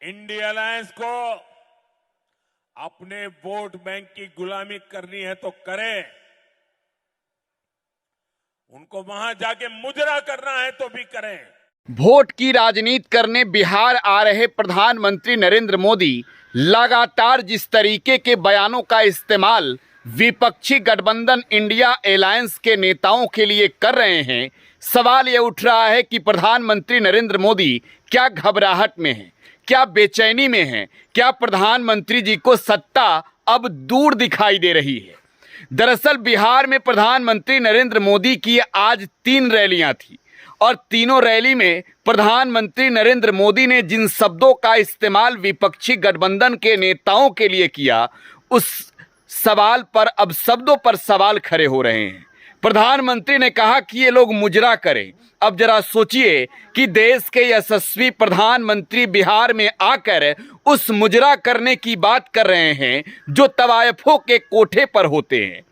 India alliance को अपने vote bank की गुलामी करनी है तो करें, उनको वहां जाके मुजरा करना है तो भी करें। वोट की राजनीति करने बिहार आ रहे प्रधानमंत्री नरेंद्र मोदी लगातार जिस तरीके के बयानों का इस्तेमाल विपक्षी गठबंधन इंडिया अलायंस के नेताओं के लिए कर रहे हैं, सवाल ये उठ रहा है कि प्रधानमंत्री नरेंद्र मोदी क्या घबराहट में हैं, क्या बेचैनी में हैं, क्या प्रधानमंत्री जी को सत्ता अब दूर दिखाई दे रही है। दरअसल बिहार में प्रधानमंत्री नरेंद्र मोदी की आज 3 रैलियां थी और तीनों रैली में प्रधानमंत्री नरेंद्र मोदी ने जिन शब्दों का इस्तेमाल विपक्षी गठबंधन के नेताओं के लिए किया, उस सवाल पर अब शब्दों पर सवाल खड़े हो रहे हैं। प्रधानमंत्री ने कहा कि ये लोग मुजरा करें। अब जरा सोचिए कि देश के यशस्वी प्रधानमंत्री बिहार में आकर उस मुजरा करने की बात कर रहे हैं जो तवायफों के कोठे पर होते हैं।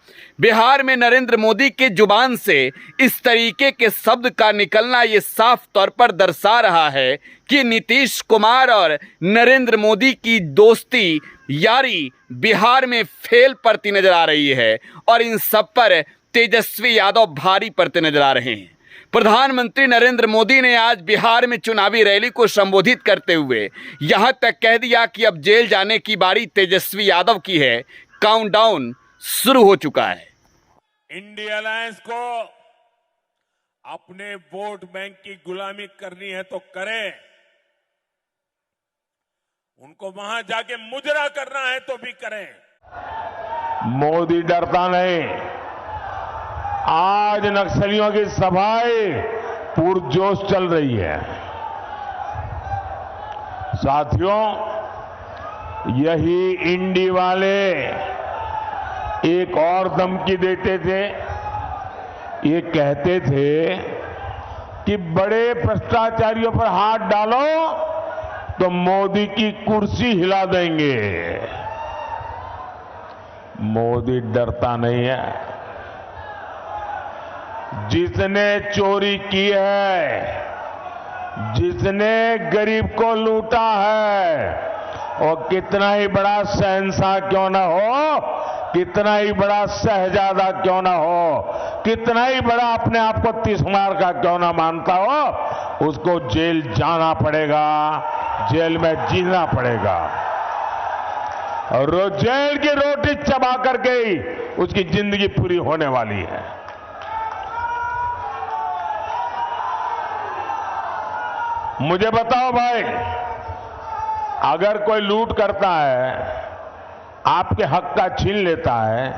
बिहार में नरेंद्र मोदी के जुबान से इस तरीके के शब्द का निकलना ये साफ तौर पर दर्शा रहा है कि नीतीश कुमार और नरेंद्र मोदी की दोस्ती यारी बिहार में फेल पड़ती नजर आ रही है और इन सब पर तेजस्वी यादव भारी पड़ते नजर आ रहे हैं। प्रधानमंत्री नरेंद्र मोदी ने आज बिहार में चुनावी रैली को संबोधित करते हुए यहां तक कह दिया कि अब जेल जाने की बारी तेजस्वी यादव की है। काउंटडाउन शुरू हो चुका है। इंडिया अलायंस को अपने वोट बैंक की गुलामी करनी है तो करें, उनको वहां जाके मुजरा करना है तो भी करें। मोदी डरता नहीं। आज नक्सलियों की सभाएं पुरजोश चल रही है। साथियों, यही इंडी वाले एक और धमकी देते थे। ये कहते थे कि बड़े भ्रष्टाचारियों पर हाथ डालो तो मोदी की कुर्सी हिला देंगे। मोदी डरता नहीं है। जिसने चोरी की है, जिसने गरीब को लूटा है, और कितना ही बड़ा शहंशाह क्यों ना हो, कितना ही बड़ा शहजादा क्यों ना हो, कितना ही बड़ा अपने आप को तिस्मार का क्यों ना मानता हो, उसको जेल जाना पड़ेगा, जेल में जीना पड़ेगा। और जेल की रोटी चबा करके ही उसकी जिंदगी पूरी होने वाली है। मुझे बताओ भाई, अगर कोई लूट करता है, आपके हक का छीन लेता है,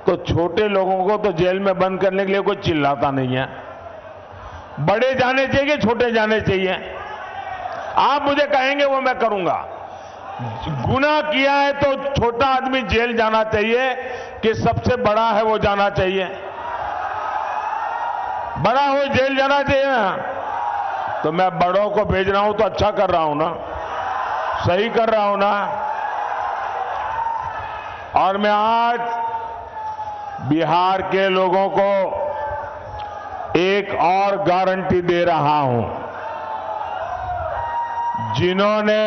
तो छोटे लोगों को तो जेल में बंद करने के लिए कोई चिल्लाता नहीं है। बड़े जाने चाहिए, छोटे जाने चाहिए। आप मुझे कहेंगे वो मैं करूंगा। गुनाह किया है तो छोटा आदमी जेल जाना चाहिए कि सबसे बड़ा है वो जाना चाहिए? बड़ा हो जेल जाना चाहिए ना। तो मैं बड़ों को भेज रहा हूं तो अच्छा कर रहा हूं ना, सही कर रहा हूं ना। और मैं आज बिहार के लोगों को एक और गारंटी दे रहा हूं। जिन्होंने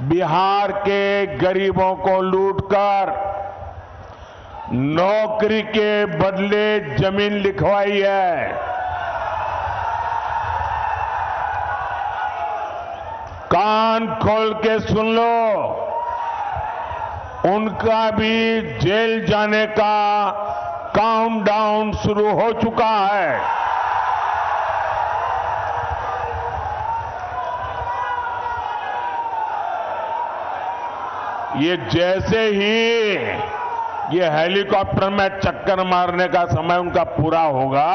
बिहार के गरीबों को लूटकर नौकरी के बदले जमीन लिखवाई है, कान खोल के सुन लो, उनका भी जेल जाने का काउंटडाउन शुरू हो चुका है। ये जैसे ही ये हेलीकॉप्टर में चक्कर मारने का समय उनका पूरा होगा,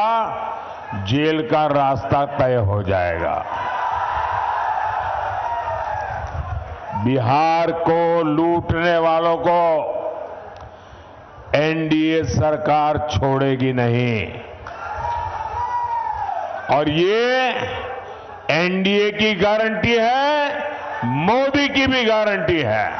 जेल का रास्ता तय हो जाएगा। बिहार को लूटने वालों को एनडीए सरकार छोड़ेगी नहीं। और ये एनडीए की गारंटी है, मोदी की भी गारंटी है।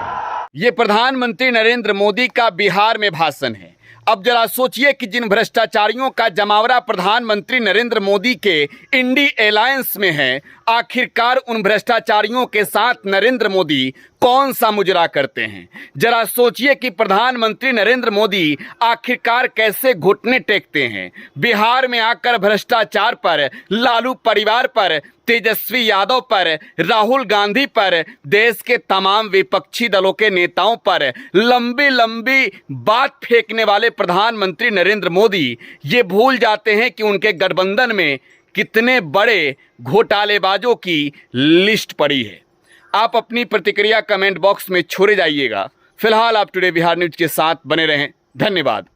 ये प्रधानमंत्री नरेंद्र मोदी का बिहार में भाषण है। अब जरा सोचिए कि जिन भ्रष्टाचारियों का जमावड़ा प्रधानमंत्री नरेंद्र मोदी के इंडी अलायंस में है, आखिरकार उन भ्रष्टाचारियों के साथ नरेंद्र मोदी कौन सा मुजरा करते हैं। जरा सोचिए कि प्रधानमंत्री नरेंद्र मोदी आखिरकार कैसे घुटने टेकते हैं। बिहार में आकर भ्रष्टाचार पर, लालू परिवार पर, तेजस्वी यादव पर, राहुल गांधी पर, देश के तमाम विपक्षी दलों के नेताओं पर लंबी लंबी बात फेंकने वाले प्रधानमंत्री नरेंद्र मोदी ये भूल जाते हैं कि उनके गठबंधन में कितने बड़े घोटालेबाजों की लिस्ट पड़ी है। आप अपनी प्रतिक्रिया कमेंट बॉक्स में छोड़े जाइएगा। फिलहाल आप टुडे बिहार न्यूज के साथ बने रहें। धन्यवाद।